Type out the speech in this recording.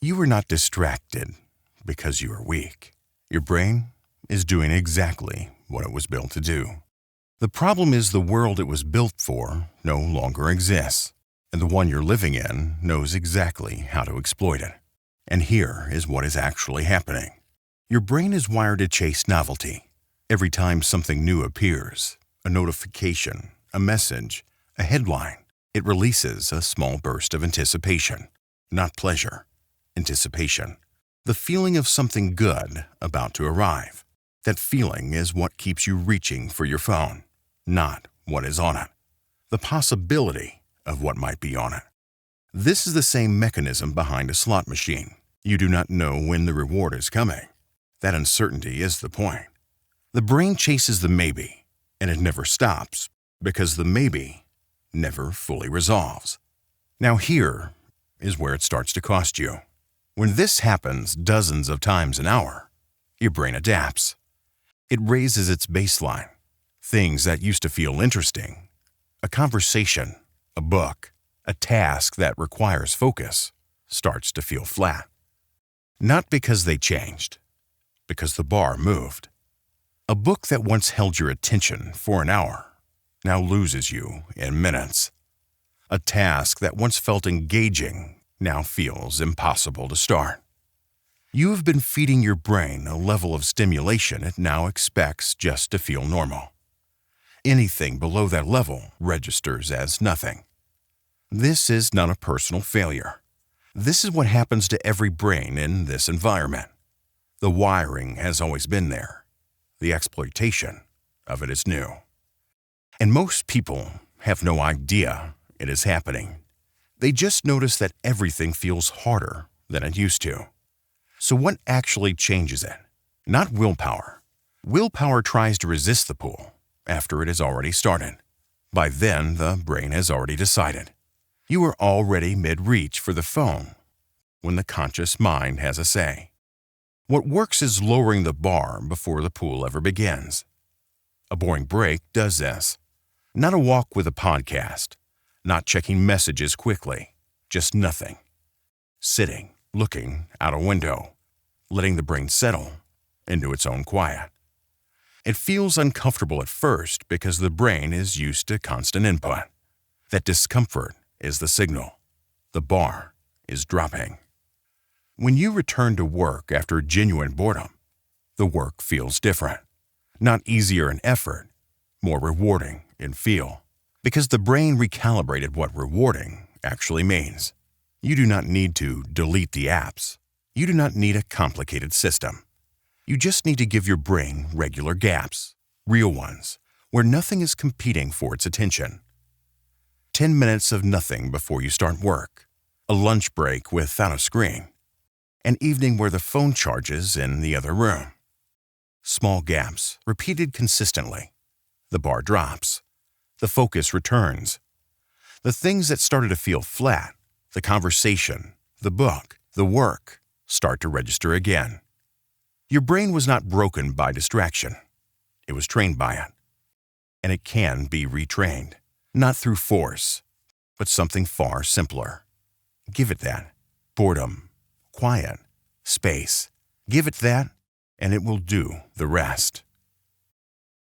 You are not distracted because you are weak. Your brain is doing exactly what it was built to do. The problem is the world it was built for no longer exists, and the one you're living in knows exactly how to exploit it. And here is what is actually happening. Your brain is wired to chase novelty. Every time something new appears, a notification, a message, a headline, it releases a small burst of anticipation, not pleasure. Anticipation. The feeling of something good about to arrive. That feeling is what keeps you reaching for your phone, not what is on it. The possibility of what might be on it. This is the same mechanism behind a slot machine. You do not know when the reward is coming. That uncertainty is the point. The brain chases the maybe, and it never stops because the maybe never fully resolves. Now here is where it starts to cost you. When this happens dozens of times an hour, your brain adapts. It raises its baseline. Things that used to feel interesting, a conversation, a book, a task that requires focus, starts to feel flat. Not because they changed, because the bar moved. A book that once held your attention for an hour now loses you in minutes. A task that once felt engaging now feels impossible to start. You have been feeding your brain a level of stimulation it now expects just to feel normal. Anything below that level registers as nothing. This is not a personal failure. This is what happens to every brain in this environment. The wiring has always been there. The exploitation of it is new. And most people have no idea it is happening. They just notice that everything feels harder than it used to. So what actually changes it? Not willpower. Willpower tries to resist the pull after it has already started. By then, the brain has already decided. You are already mid-reach for the phone when the conscious mind has a say. What works is lowering the bar before the pull ever begins. A boring break does this. Not a walk with a podcast. Not checking messages quickly, just nothing. Sitting, looking out a window, letting the brain settle into its own quiet. It feels uncomfortable at first because the brain is used to constant input. That discomfort is the signal. The bar is dropping. When you return to work after genuine boredom, the work feels different. Not easier in effort, more rewarding in feel. Because the brain recalibrated what rewarding actually means. You do not need to delete the apps. You do not need a complicated system. You just need to give your brain regular gaps, real ones, where nothing is competing for its attention. 10 minutes of nothing before you start work. A lunch break without a screen. An evening where the phone charges in the other room. Small gaps, repeated consistently. The bar drops. The focus returns. The things that started to feel flat, the conversation, the book, the work, start to register again. Your brain was not broken by distraction. It was trained by it. And it can be retrained, not through force, but something far simpler. Give it that. Boredom, quiet, space. Give it that, and it will do the rest.